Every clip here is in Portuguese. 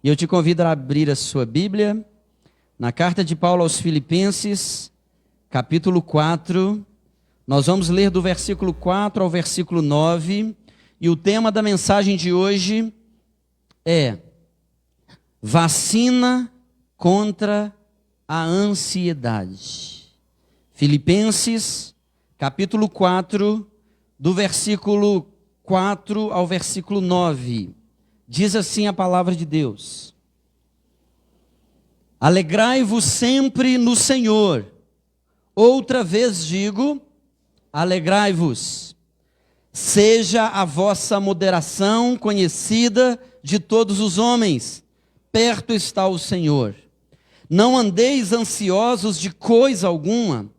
E eu te convido a abrir a sua Bíblia na carta de Paulo aos Filipenses, capítulo 4. Nós vamos ler do versículo 4 ao versículo 9. E o tema da mensagem de hoje é vacina contra a ansiedade. Filipenses, capítulo 4, do versículo 4 ao versículo 9. Diz assim a palavra de Deus: alegrai-vos sempre no Senhor. Outra vez digo, alegrai-vos. Seja a vossa moderação conhecida de todos os homens. Perto está o Senhor. Não andeis ansiosos de coisa alguma.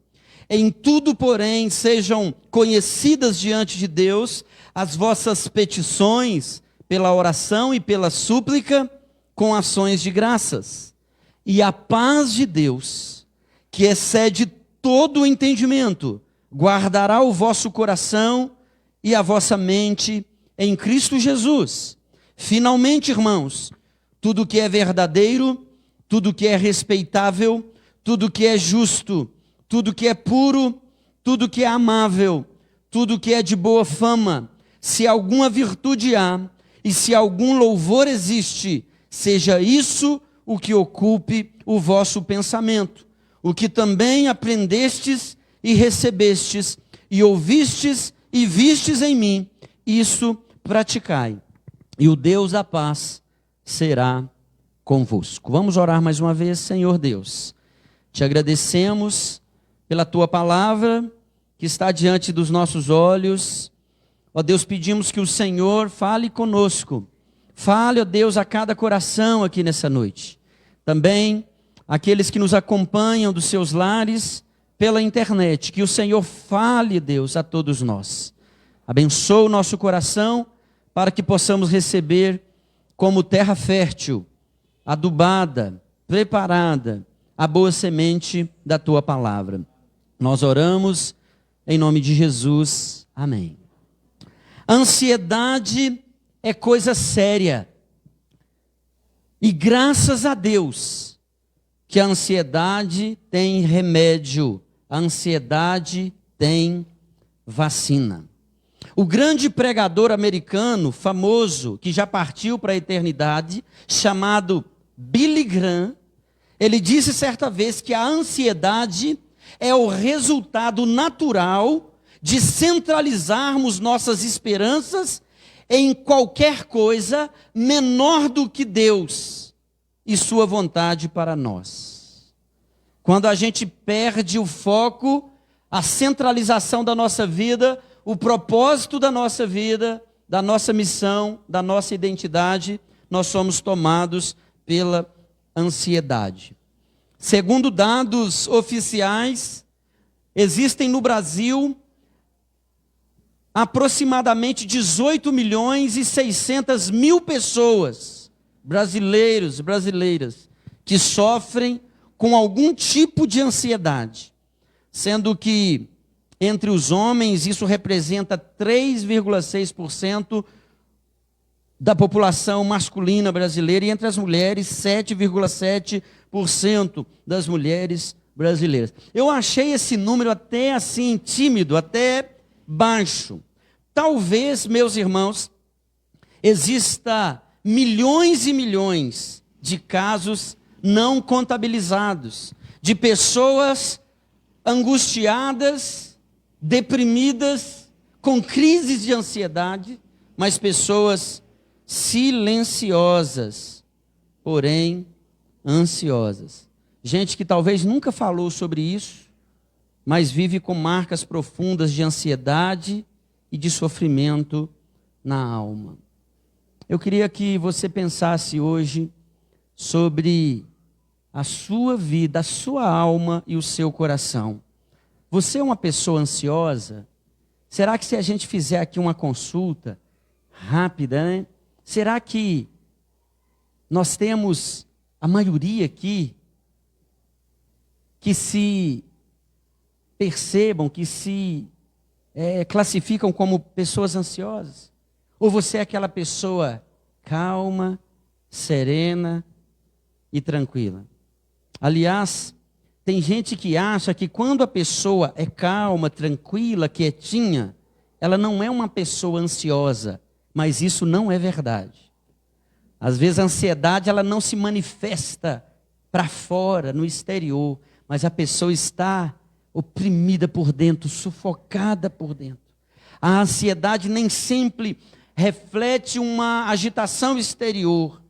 Em tudo, porém, sejam conhecidas diante de Deus as vossas petições, pela oração e pela súplica, com ações de graças. E a paz de Deus, que excede todo o entendimento, guardará o vosso coração e a vossa mente em Cristo Jesus. Finalmente, irmãos, tudo que é verdadeiro, tudo que é respeitável, tudo que é justo, tudo que é puro, tudo que é amável, tudo que é de boa fama, se alguma virtude há, e se algum louvor existe, seja isso o que ocupe o vosso pensamento. O que também aprendestes e recebestes, e ouvistes e vistes em mim, isso praticai. E o Deus da paz será convosco. Vamos orar mais uma vez. Senhor Deus, te agradecemos pela tua palavra que está diante dos nossos olhos. Ó Deus, pedimos que o Senhor fale conosco. Fale, ó Deus, a cada coração aqui nessa noite. Também aqueles que nos acompanham dos seus lares pela internet. Que o Senhor fale, Deus, a todos nós. Abençoa o nosso coração para que possamos receber como terra fértil, adubada, preparada, a boa semente da tua palavra. Nós oramos em nome de Jesus. Amém. Ansiedade é coisa séria. E graças a Deus que a ansiedade tem remédio, a ansiedade tem vacina. O grande pregador americano, famoso, que já partiu para a eternidade, chamado Billy Graham, ele disse certa vez que a ansiedade é o resultado natural de centralizarmos nossas esperanças em qualquer coisa menor do que Deus e sua vontade para nós. Quando a gente perde o foco, a centralização da nossa vida, o propósito da nossa vida, da nossa missão, da nossa identidade, nós somos tomados pela ansiedade. Segundo dados oficiais, existem no Brasil aproximadamente 18 milhões e 600 mil pessoas, brasileiros e brasileiras, que sofrem com algum tipo de ansiedade, sendo que entre os homens isso representa 3,6% da população masculina brasileira e entre as mulheres 7,7% das mulheres brasileiras. Eu achei esse número até assim tímido, até baixo. Talvez, meus irmãos, exista milhões e milhões de casos não contabilizados, de pessoas angustiadas, deprimidas, com crises de ansiedade, mas pessoas silenciosas, porém ansiosas. Gente que talvez nunca falou sobre isso, mas vive com marcas profundas de ansiedade e de sofrimento na alma. Eu queria que você pensasse hoje sobre a sua vida, a sua alma e o seu coração. Você é uma pessoa ansiosa? Será que se a gente fizer aqui uma consulta rápida, né? Será que nós temos a maioria aqui que se percebam, que se classificam como pessoas ansiosas? Ou você é aquela pessoa calma, serena e tranquila. Aliás, tem gente que acha que quando a pessoa é calma, tranquila, quietinha, ela não é uma pessoa ansiosa, mas isso não é verdade. Às vezes a ansiedade ela não se manifesta para fora, no exterior, mas a pessoa está oprimida por dentro, sufocada por dentro. A ansiedade nem sempre reflete uma agitação exterior.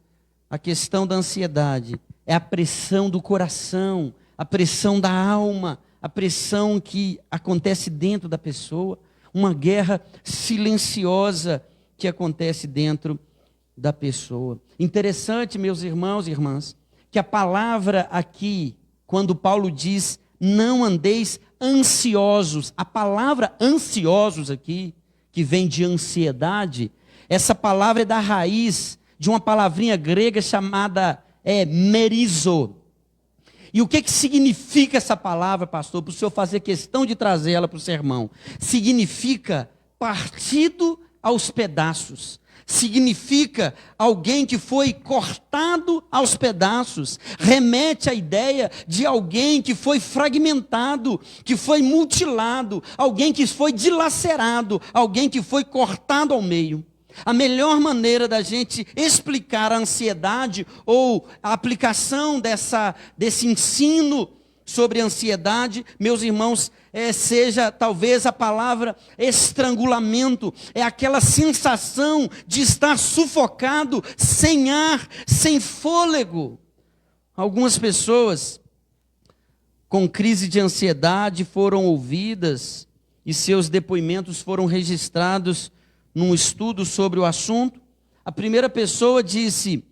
A questão da ansiedade é a pressão do coração, a pressão da alma, a pressão que acontece dentro da pessoa, uma guerra silenciosa que acontece dentro da pessoa. Interessante, meus irmãos e irmãs, que a palavra aqui, quando Paulo diz, não andeis ansiosos, a palavra ansiosos aqui, que vem de ansiedade, essa palavra é da raiz de uma palavrinha grega chamada merizo. E o que significa essa palavra, pastor, para o senhor fazer questão de trazer ela para o sermão? Significa partido aos pedaços. Significa alguém que foi cortado aos pedaços. Remete à ideia de alguém que foi fragmentado, que foi mutilado, alguém que foi dilacerado, alguém que foi cortado ao meio. A melhor maneira da gente explicar a ansiedade ou a aplicação desse ensino sobre ansiedade, meus irmãos, seja talvez a palavra estrangulamento, é aquela sensação de estar sufocado, sem ar, sem fôlego. Algumas pessoas com crise de ansiedade foram ouvidas e seus depoimentos foram registrados num estudo sobre o assunto. A primeira pessoa disse: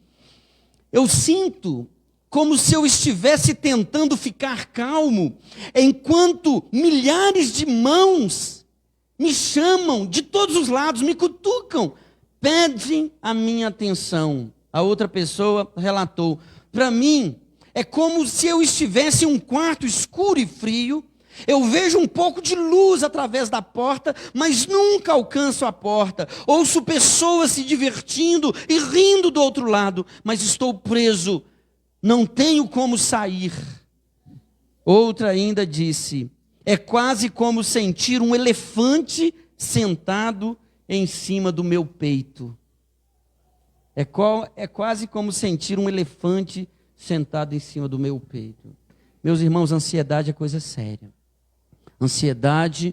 eu sinto como se eu estivesse tentando ficar calmo, enquanto milhares de mãos me chamam de todos os lados, me cutucam, pedem a minha atenção. A outra pessoa relatou: para mim, é como se eu estivesse em um quarto escuro e frio. Eu vejo um pouco de luz através da porta, mas nunca alcanço a porta. Ouço pessoas se divertindo e rindo do outro lado, mas estou preso. Não tenho como sair. Outra ainda disse: é quase como sentir um elefante sentado em cima do meu peito. É quase como sentir um elefante sentado em cima do meu peito. Meus irmãos, ansiedade é coisa séria. Ansiedade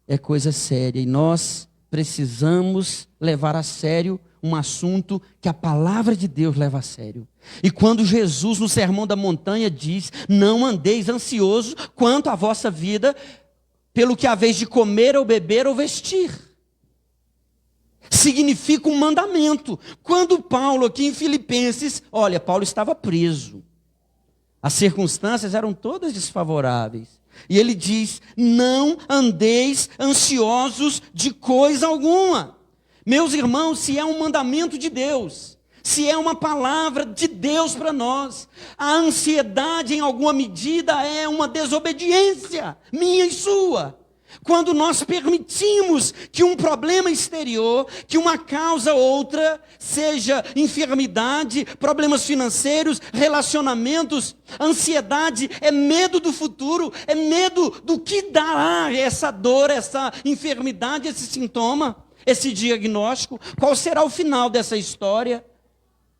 é coisa séria e nós precisamos levar a sério um assunto que a palavra de Deus leva a sério. E quando Jesus no Sermão da Montanha diz: não andeis ansiosos quanto à vossa vida, pelo que haveis de comer ou beber ou vestir, significa um mandamento. Quando Paulo aqui em Filipenses, olha, Paulo estava preso, as circunstâncias eram todas desfavoráveis. E ele diz: não andeis ansiosos de coisa alguma. Meus irmãos, se é um mandamento de Deus, se é uma palavra de Deus para nós, a ansiedade em alguma medida é uma desobediência minha e sua. Quando nós permitimos que um problema exterior, que uma causa ou outra, seja enfermidade, problemas financeiros, relacionamentos, ansiedade é medo do futuro, é medo do que dará essa dor, essa enfermidade, esse sintoma, esse diagnóstico, qual será o final dessa história?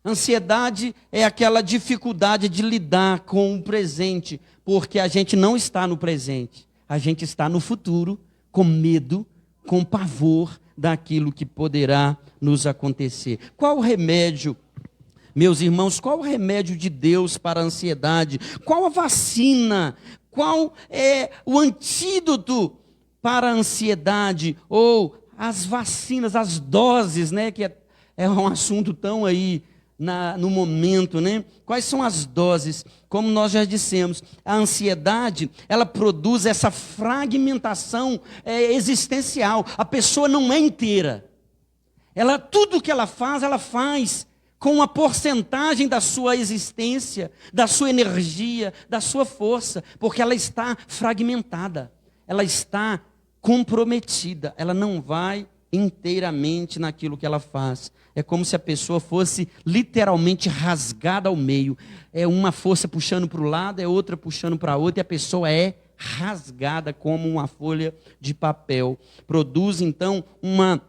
Ansiedade é aquela dificuldade de lidar com o presente, porque a gente não está no presente. A gente está no futuro, com medo, com pavor daquilo que poderá nos acontecer. Qual o remédio, meus irmãos, qual o remédio de Deus para a ansiedade? Qual a vacina? Qual é o antídoto para a ansiedade? Ou as vacinas, as doses, né? Que é um assunto tão aí no momento, né? Quais são as doses? Como nós já dissemos, a ansiedade, ela produz essa fragmentação existencial. A pessoa não é inteira. Tudo que ela faz com uma porcentagem da sua existência, da sua energia, da sua força, porque ela está fragmentada, ela está comprometida, ela não vai inteiramente naquilo que ela faz. É como se a pessoa fosse literalmente rasgada ao meio. É uma força puxando para o lado, é outra puxando para a outra, e a pessoa é rasgada como uma folha de papel. Produz, então, uma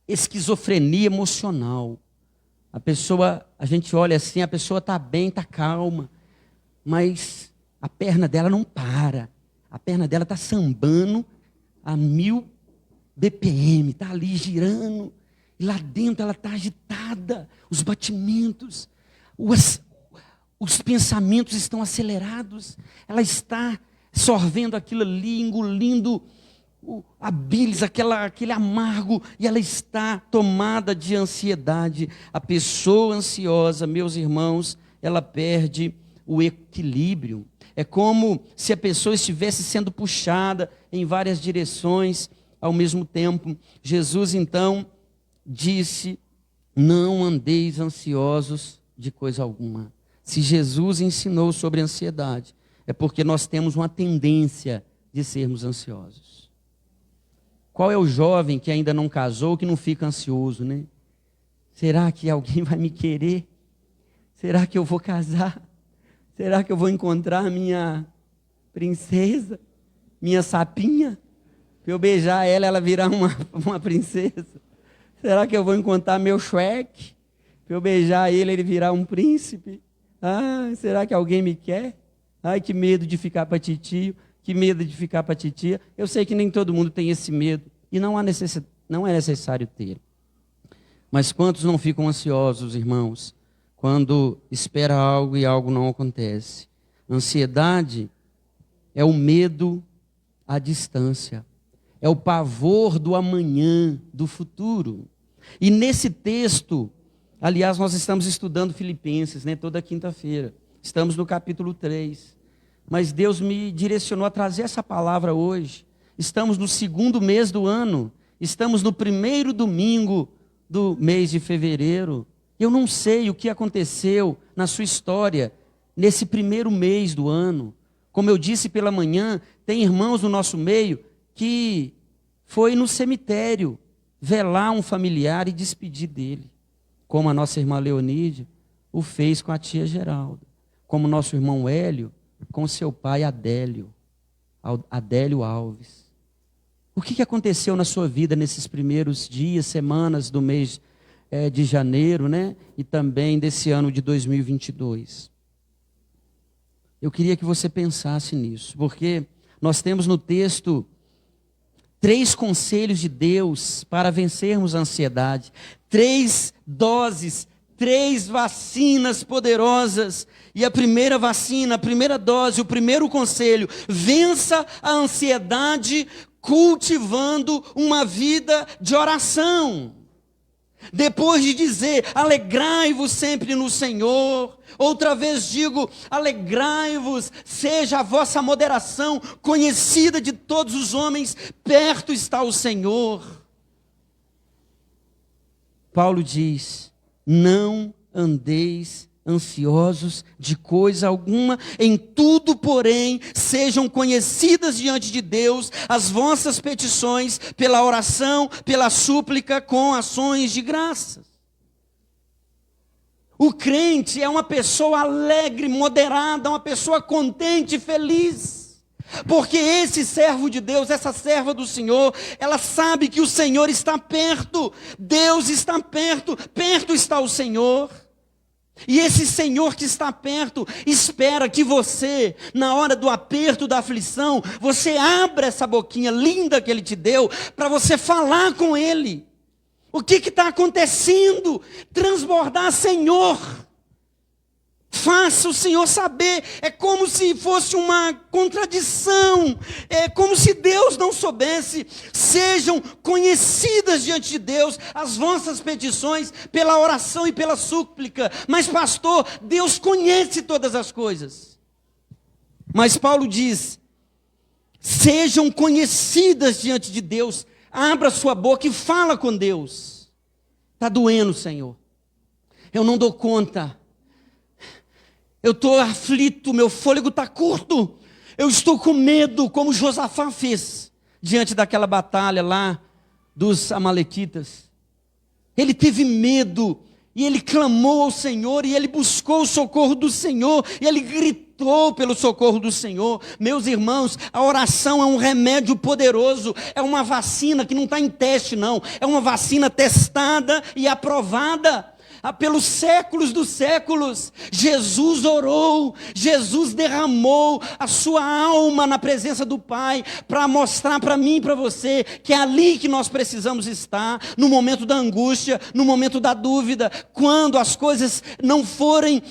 esquizofrenia emocional. A pessoa, a gente olha assim, a pessoa está bem, está calma, mas a perna dela não para. A perna dela está sambando a 1000 BPM, está ali girando. E lá dentro ela está agitada, os batimentos, os pensamentos estão acelerados. Ela está sorvendo aquilo ali, engolindo a bilis, aquele amargo, e ela está tomada de ansiedade. A pessoa ansiosa, meus irmãos, ela perde o equilíbrio. É como se a pessoa estivesse sendo puxada em várias direções ao mesmo tempo. Jesus, então, disse: não andeis ansiosos de coisa alguma. Se Jesus ensinou sobre ansiedade, é porque nós temos uma tendência de sermos ansiosos. Qual é o jovem que ainda não casou, que não fica ansioso, né? Será que alguém vai me querer? Será que eu vou casar? Será que eu vou encontrar minha princesa? Minha sapinha? Para eu beijar ela, ela virar uma princesa? Será que eu vou encontrar meu Shrek? Para eu beijar ele, ele virar um príncipe? Ah, será que alguém me quer? Ai, que medo de ficar para titio, que medo de ficar para titia. Eu sei que nem todo mundo tem esse medo, e não é necessário ter. Mas quantos não ficam ansiosos, irmãos, quando espera algo e algo não acontece? Ansiedade é o medo à distância, é o pavor do amanhã, do futuro. E nesse texto, aliás, nós estamos estudando Filipenses, né, toda quinta-feira. Estamos no capítulo 3. Mas Deus me direcionou a trazer essa palavra hoje. Estamos no 2º mês do ano. Estamos no 1º domingo do mês de fevereiro. Eu não sei o que aconteceu na sua história nesse 1º mês do ano. Como eu disse pela manhã, tem irmãos no nosso meio que foi no cemitério velar um familiar e despedir dele. Como a nossa irmã Leonídia o fez com a tia Geralda. Como nosso irmão Hélio com seu pai Adélio Alves. O que aconteceu na sua vida nesses primeiros dias, semanas do mês de janeiro, né? E também desse ano de 2022? Eu queria que você pensasse nisso, porque nós temos no texto 3 conselhos de Deus para vencermos a ansiedade, 3 doses, 3 vacinas poderosas. E a primeira vacina, a primeira dose, o primeiro conselho: vença a ansiedade cultivando uma vida de oração. Depois de dizer: alegrai-vos sempre no Senhor, outra vez digo: alegrai-vos, seja a vossa moderação conhecida de todos os homens, perto está o Senhor. Paulo diz: não andeis ansiosos de coisa alguma, em tudo, porém, sejam conhecidas diante de Deus as vossas petições, pela oração, pela súplica, com ações de graças. O crente é uma pessoa alegre, moderada, uma pessoa contente e feliz. Porque esse servo de Deus, essa serva do Senhor, ela sabe que o Senhor está perto, Deus está perto, perto está o Senhor. E esse Senhor que está perto espera que você, na hora do aperto, da aflição, você abra essa boquinha linda que Ele te deu, para você falar com Ele. O que está acontecendo? Transbordar: Senhor, faça o Senhor saber. É como se fosse uma contradição. É como se Deus não soubesse. Sejam conhecidas diante de Deus as vossas petições pela oração e pela súplica. Mas pastor, Deus conhece todas as coisas. Mas Paulo diz: sejam conhecidas diante de Deus. Abra sua boca e fala com Deus. Está doendo, Senhor. Eu não dou conta. Eu estou aflito, meu fôlego está curto. Eu estou com medo, como Josafá fez diante daquela batalha lá dos amalequitas. Ele teve medo, e ele clamou ao Senhor, e ele buscou o socorro do Senhor, e ele gritou pelo socorro do Senhor. Meus irmãos, a oração é um remédio poderoso, é uma vacina que não está em teste não, é uma vacina testada e aprovada pelos séculos dos séculos. Jesus orou, Jesus derramou a sua alma na presença do Pai, para mostrar para mim e para você, que é ali que nós precisamos estar, no momento da angústia, no momento da dúvida, quando as coisas não forem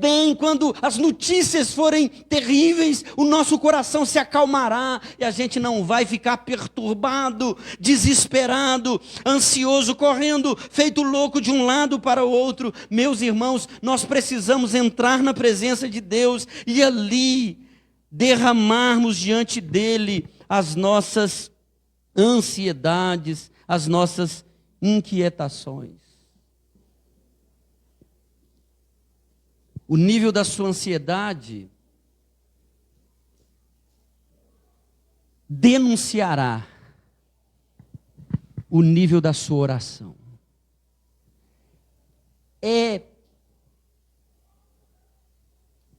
bem, quando as notícias forem terríveis, o nosso coração se acalmará, e a gente não vai ficar perturbado, desesperado, ansioso, correndo, feito louco de um lado para o outro. Meus irmãos, nós precisamos entrar na presença de Deus e ali derramarmos diante dele as nossas ansiedades, as nossas inquietações. O nível da sua ansiedade denunciará o nível da sua oração. É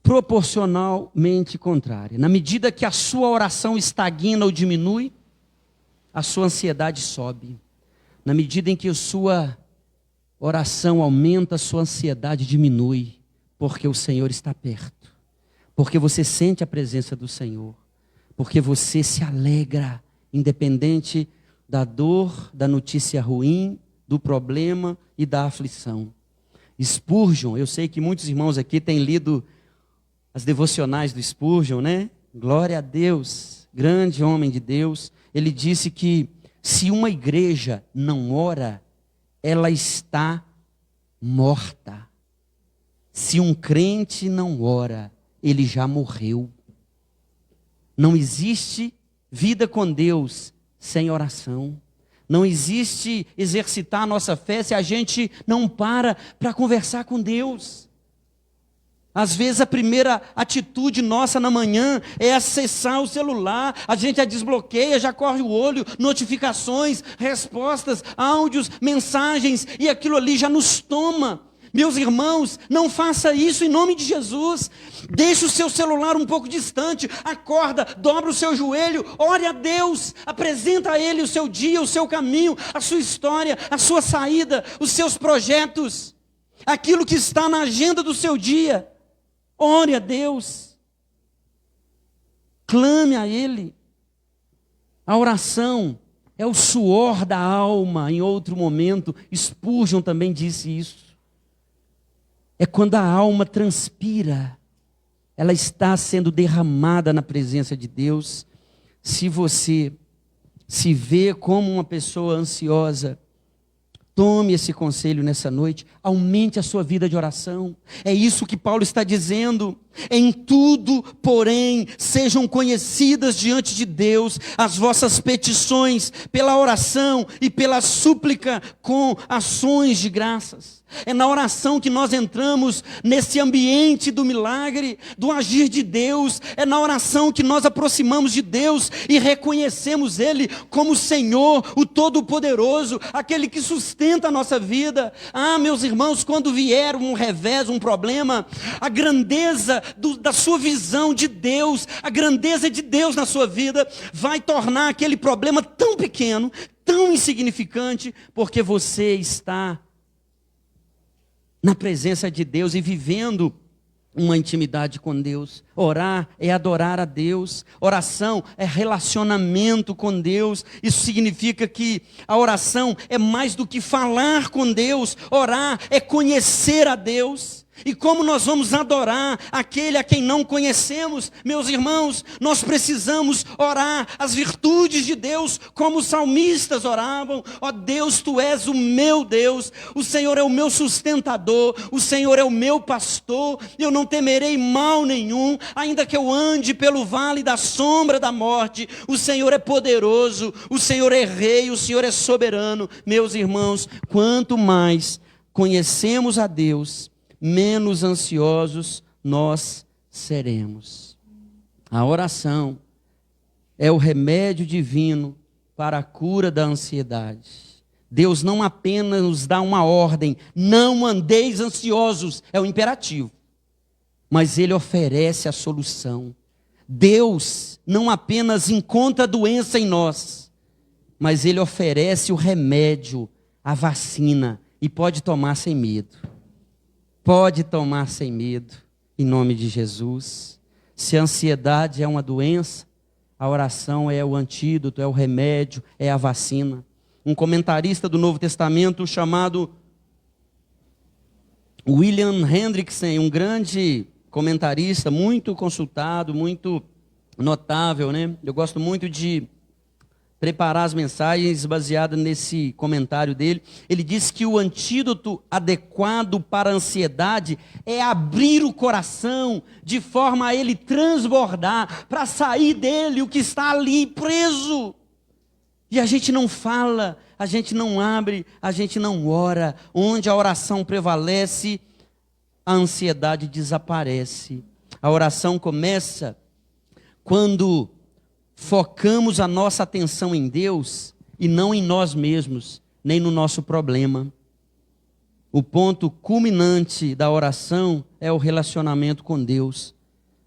proporcionalmente contrária. Na medida que a sua oração estagna ou diminui, a sua ansiedade sobe. Na medida em que a sua oração aumenta, a sua ansiedade diminui, porque o Senhor está perto, porque você sente a presença do Senhor, porque você se alegra, independente da dor, da notícia ruim, do problema e da aflição. Spurgeon, eu sei que muitos irmãos aqui têm lido as devocionais do Spurgeon, né? Glória a Deus, grande homem de Deus. Ele disse que se uma igreja não ora, ela está morta. Se um crente não ora, ele já morreu. Não existe vida com Deus sem oração. Não existe exercitar a nossa fé se a gente não para conversar com Deus. Às vezes a primeira atitude nossa na manhã é acessar o celular, a gente a desbloqueia, já corre o olho, notificações, respostas, áudios, mensagens, e aquilo ali já nos toma. Meus irmãos, não faça isso em nome de Jesus. Deixe o seu celular um pouco distante, acorda, dobra o seu joelho, ore a Deus, apresenta a Ele o seu dia, o seu caminho, a sua história, a sua saída, os seus projetos, aquilo que está na agenda do seu dia. Ore a Deus, clame a Ele. A oração é o suor da alma. Em outro momento, Spurgeon também disse isso. É quando a alma transpira, ela está sendo derramada na presença de Deus. Se você se vê como uma pessoa ansiosa, tome esse conselho nessa noite, aumente a sua vida de oração. É isso que Paulo está dizendo. Em tudo, porém, sejam conhecidas diante de Deus as vossas petições, pela oração e pela súplica com ações de graças. É na oração que nós entramos nesse ambiente do milagre, do agir de Deus. É na oração que nós aproximamos de Deus e reconhecemos Ele como o Senhor, o Todo-Poderoso, aquele que sustenta a nossa vida. Ah, meus irmãos, quando vier um revés, um problema, a grandeza da sua visão de Deus, a grandeza de Deus na sua vida, vai tornar aquele problema tão pequeno, tão insignificante, porque você está na presença de Deus e vivendo uma intimidade com Deus. Orar é adorar a Deus. Oração é relacionamento com Deus. Isso significa que a oração é mais do que falar com Deus. Orar é conhecer a Deus. E como nós vamos adorar aquele a quem não conhecemos? Meus irmãos, nós precisamos orar as virtudes de Deus, como os salmistas oravam. Ó Deus, Tu és o meu Deus, o Senhor é o meu sustentador, o Senhor é o meu pastor, eu não temerei mal nenhum, ainda que eu ande pelo vale da sombra da morte, o Senhor é poderoso, o Senhor é rei, o Senhor é soberano. Meus irmãos, quanto mais conhecemos a Deus, menos ansiosos nós seremos. A oração é o remédio divino para a cura da ansiedade. Deus não apenas nos dá uma ordem, não andeis ansiosos, é o imperativo, mas Ele oferece a solução. Deus não apenas encontra a doença em nós, mas Ele oferece o remédio, a vacina, e pode tomar sem medo. Pode tomar sem medo, em nome de Jesus. Se a ansiedade é uma doença, a oração é o antídoto, é o remédio, é a vacina. Um comentarista do Novo Testamento chamado William Hendrickson, um grande comentarista, muito consultado, muito notável, né? Eu gosto muito de preparar as mensagens baseadas nesse comentário dele. Ele diz que o antídoto adequado para a ansiedade é abrir o coração de forma a ele transbordar, para sair dele o que está ali preso. E a gente não fala, a gente não abre, a gente não ora. Onde a oração prevalece, a ansiedade desaparece. A oração começa quando focamos a nossa atenção em Deus e não em nós mesmos, nem no nosso problema. O ponto culminante da oração é o relacionamento com Deus.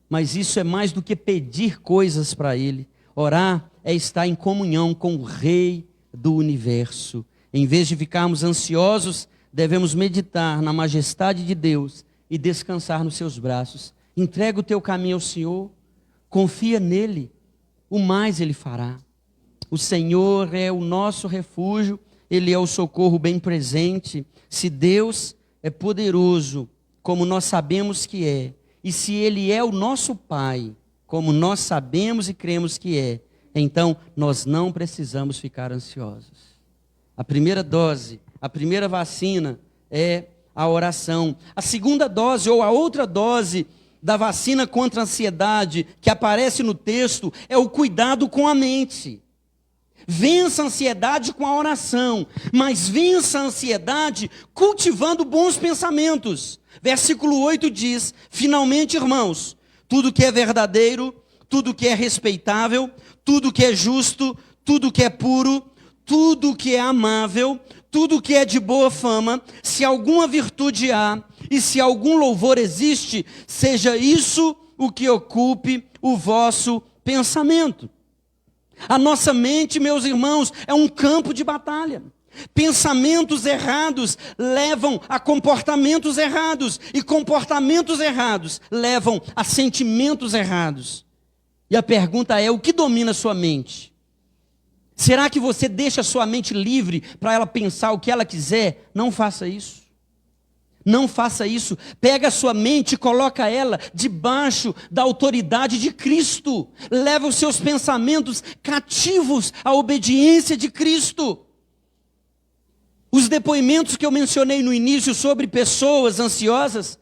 Mas isso é mais do que pedir coisas para Ele. Orar é estar em comunhão com o Rei do Universo. Em vez de ficarmos ansiosos, devemos meditar na majestade de Deus e descansar nos seus braços. Entrega o teu caminho ao Senhor, confia nele. O mais Ele fará. O Senhor é o nosso refúgio, Ele é o socorro bem presente. Se Deus é poderoso, como nós sabemos que é, e se Ele é o nosso Pai, como nós sabemos e cremos que é, então nós não precisamos ficar ansiosos. A primeira dose, a primeira vacina é a oração. A segunda dose, ou a outra dose da vacina contra a ansiedade que aparece no texto é o cuidado com a mente. Vença a ansiedade com a oração, mas vença a ansiedade cultivando bons pensamentos. Versículo 8 diz: finalmente, irmãos, tudo que é verdadeiro, tudo que é respeitável, tudo que é justo, tudo que é puro, tudo que é amável, tudo que é de boa fama, se alguma virtude há, e se algum louvor existe, seja isso o que ocupe o vosso pensamento. A nossa mente, meus irmãos, é um campo de batalha. Pensamentos errados levam a comportamentos errados, e comportamentos errados levam a sentimentos errados. E a pergunta é: o que domina a sua mente? Será que você deixa a sua mente livre para ela pensar o que ela quiser? Não faça isso. Não faça isso. Pega a sua mente e coloca ela debaixo da autoridade de Cristo. Leva os seus pensamentos cativos à obediência de Cristo. Os depoimentos que eu mencionei no início sobre pessoas ansiosas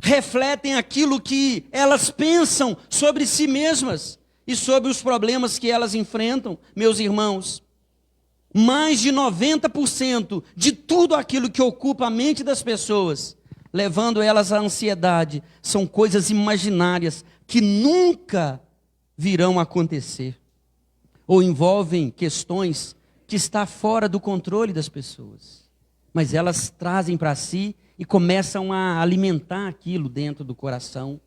refletem aquilo que elas pensam sobre si mesmas e sobre os problemas que elas enfrentam, meus irmãos. Mais de 90% de tudo aquilo que ocupa a mente das pessoas, levando elas à ansiedade, são coisas imaginárias que nunca virão a acontecer, ou envolvem questões que estão fora do controle das pessoas, mas elas trazem para si e começam a alimentar aquilo dentro do coração.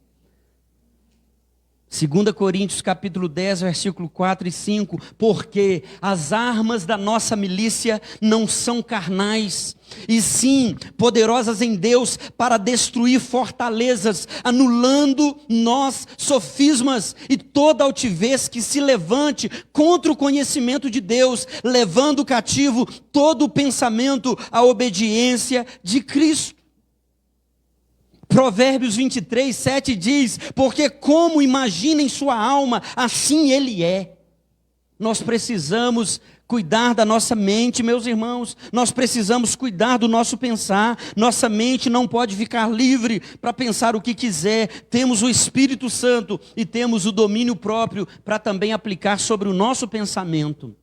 2 Coríntios capítulo 10, versículo 4 e 5, porque as armas da nossa milícia não são carnais, e sim poderosas em Deus para destruir fortalezas, anulando nós sofismas e toda altivez que se levante contra o conhecimento de Deus, levando cativo todo o pensamento à obediência de Cristo. Provérbios 23, 7 diz: porque como imagina em sua alma, assim ele é. Nós precisamos cuidar da nossa mente, meus irmãos. Nós precisamos cuidar do nosso pensar. Nossa mente não pode ficar livre para pensar o que quiser. Temos o Espírito Santo e temos o domínio próprio para também aplicar sobre o nosso pensamento.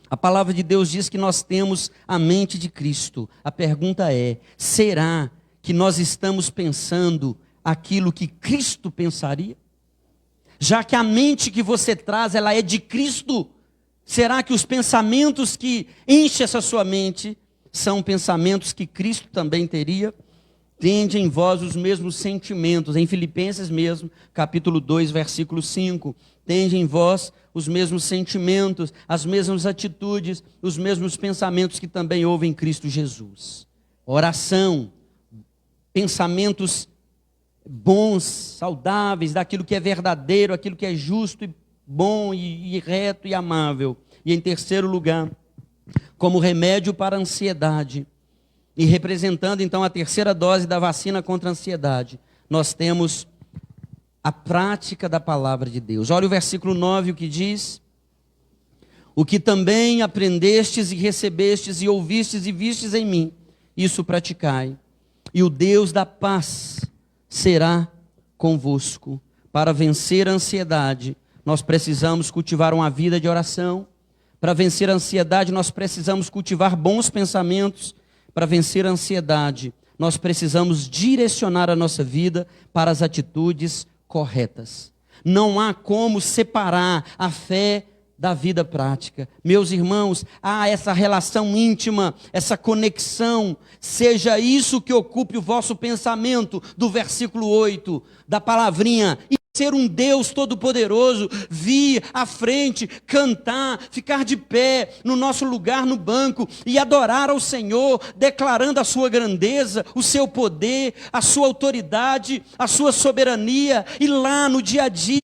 A palavra de Deus diz que nós temos a mente de Cristo. A pergunta é: será que nós estamos pensando aquilo que Cristo pensaria? Já que a mente que você traz, ela é de Cristo, Será que os pensamentos que enchem essa sua mente são pensamentos que Cristo também teria? Tende em vós os mesmos sentimentos. Em Filipenses mesmo, capítulo 2, versículo 5. Tende em vós os mesmos sentimentos, as mesmas atitudes, os mesmos pensamentos que também houve em Cristo Jesus. Oração, pensamentos bons, saudáveis, daquilo que é verdadeiro, aquilo que é justo e bom e reto e amável. E em terceiro lugar, como remédio para a ansiedade, e representando então a terceira dose da vacina contra a ansiedade, nós temos a prática da palavra de Deus. Olha o versículo 9, o que diz: o que também aprendestes e recebestes e ouvistes e vistes em mim, isso praticai, e o Deus da paz será convosco. Para vencer a ansiedade, nós precisamos cultivar uma vida de oração. Para vencer a ansiedade, nós precisamos cultivar bons pensamentos. Para vencer a ansiedade, nós precisamos direcionar a nossa vida para as atitudes corretas. Não há como separar a fé da vida prática. Meus irmãos, há essa relação íntima, essa conexão. Seja isso que ocupe o vosso pensamento, do versículo 8, da palavrinha. E ser um Deus todo-poderoso, vir à frente, cantar, ficar de pé no nosso lugar no banco e adorar ao Senhor, declarando a sua grandeza, o seu poder, a sua autoridade, a sua soberania, e lá no dia a dia.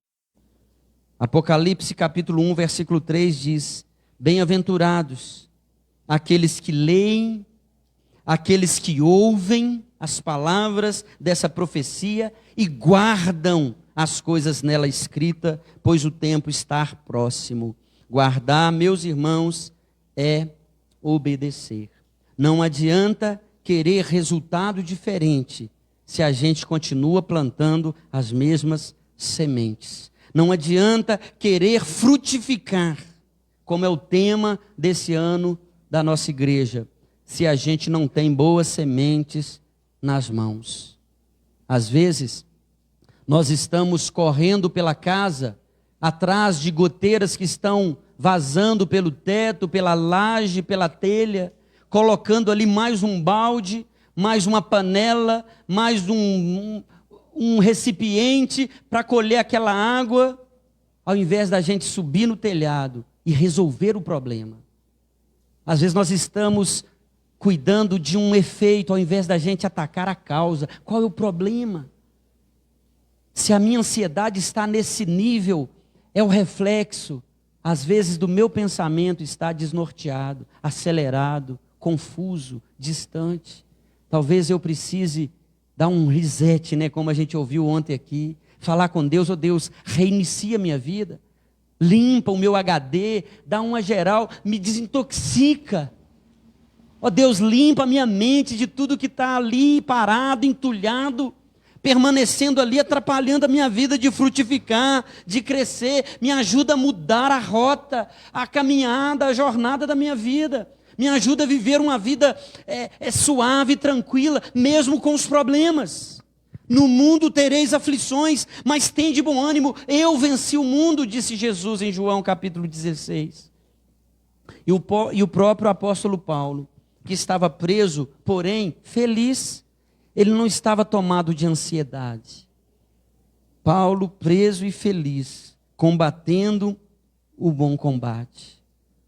Apocalipse capítulo 1, versículo 3 diz: bem-aventurados aqueles que leem, aqueles que ouvem as palavras dessa profecia e guardam as coisas nela escritas, pois o tempo está próximo. Guardar, meus irmãos, é obedecer. Não adianta querer resultado diferente se a gente continua plantando as mesmas sementes. Não adianta querer frutificar, como é o tema desse ano da nossa igreja, se a gente não tem boas sementes nas mãos. Às vezes, nós estamos correndo pela casa, atrás de goteiras que estão vazando pelo teto, pela laje, pela telha, colocando ali mais um balde, mais uma panela, mais um recipiente para colher aquela água, ao invés da gente subir no telhado e resolver o problema. Às vezes nós estamos cuidando de um efeito, ao invés da gente atacar a causa. Qual é o problema? Se a minha ansiedade está nesse nível, é o reflexo, às vezes, do meu pensamento estar desnorteado, acelerado, confuso, distante. Talvez eu precise dar um reset, né, como a gente ouviu ontem aqui, falar com Deus: oh Deus, reinicia a minha vida, limpa o meu HD, dá uma geral, me desintoxica. Ó Deus, limpa a minha mente de tudo que está ali parado, entulhado, permanecendo ali, atrapalhando a minha vida de frutificar, de crescer. Me ajuda a mudar a rota, a caminhada, a jornada da minha vida. Me ajuda a viver uma vida suave, tranquila, mesmo com os problemas. No mundo tereis aflições, mas tende bom ânimo. Eu venci o mundo, disse Jesus em João capítulo 16. E o próprio apóstolo Paulo, que estava preso, porém feliz, ele não estava tomado de ansiedade. Paulo, preso e feliz, combatendo o bom combate.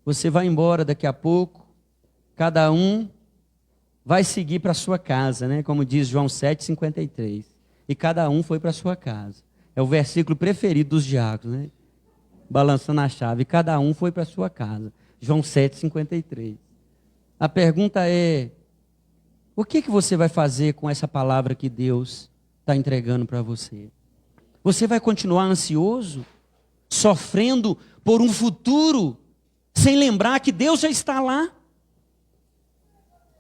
Você vai embora daqui a pouco, cada um vai seguir para a sua casa, né? Como diz João 7,53. E cada um foi para a sua casa. É o versículo preferido dos diáconos, né? Balançando a chave. E cada um foi para a sua casa. João 7,53. A pergunta é: o que você vai fazer com essa palavra que Deus está entregando para você? Você vai continuar ansioso? Sofrendo por um futuro? Sem lembrar que Deus já está lá?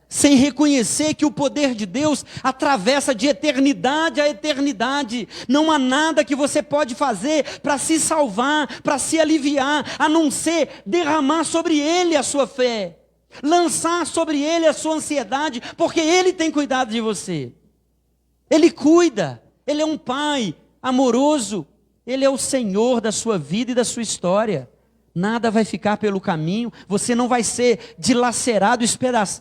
Sem reconhecer que o poder de Deus atravessa de eternidade a eternidade. Não há nada que você pode fazer para se salvar, para se aliviar, a não ser derramar sobre Ele a sua fé, lançar sobre Ele a sua ansiedade, porque Ele tem cuidado de você. Ele cuida, Ele é um Pai amoroso, Ele é o Senhor da sua vida e da sua história. Nada vai ficar pelo caminho, você não vai ser dilacerado,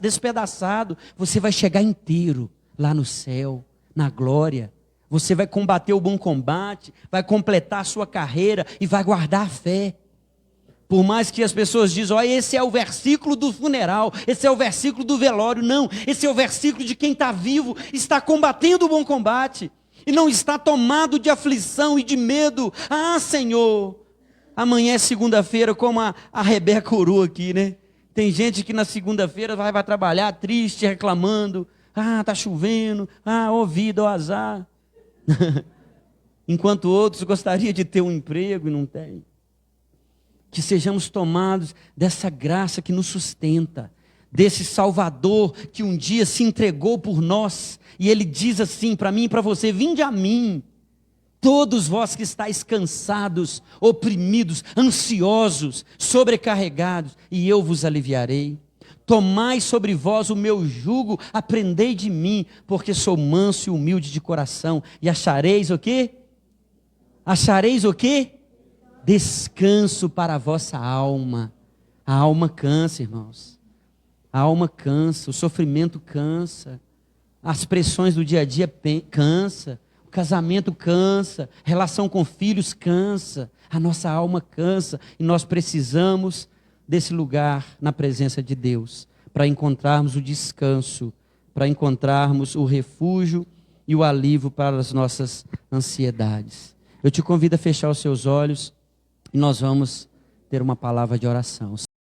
despedaçado, você vai chegar inteiro lá no céu, na glória. Você vai combater o bom combate, vai completar a sua carreira e vai guardar a fé. Por mais que as pessoas dizem, olha, esse é o versículo do funeral, esse é o versículo do velório. Não, esse é o versículo de quem está vivo, está combatendo o bom combate. E não está tomado de aflição e de medo. Ah, Senhor, amanhã é segunda-feira, como a Rebeca orou aqui, né? Tem gente que na segunda-feira vai trabalhar triste, reclamando. Ah, está chovendo. Ah, ó vida, ó azar. Enquanto outros gostariam de ter um emprego e não tem. Que sejamos tomados dessa graça que nos sustenta, desse Salvador que um dia se entregou por nós, e Ele diz assim para mim e para você, vinde a mim, todos vós que estáis cansados, oprimidos, ansiosos, sobrecarregados, e eu vos aliviarei. Tomai sobre vós o meu jugo, aprendei de mim, porque sou manso e humilde de coração, e achareis o quê? Achareis o quê? Descanso para a vossa alma. A alma cansa, irmãos. A alma cansa, o sofrimento cansa, as pressões do dia a dia cansa, o casamento cansa, relação com filhos cansa, a nossa alma cansa, e nós precisamos desse lugar na presença de Deus, para encontrarmos o descanso, para encontrarmos o refúgio e o alívio para as nossas ansiedades. Eu te convido a fechar os seus olhos, e nós vamos ter uma palavra de oração.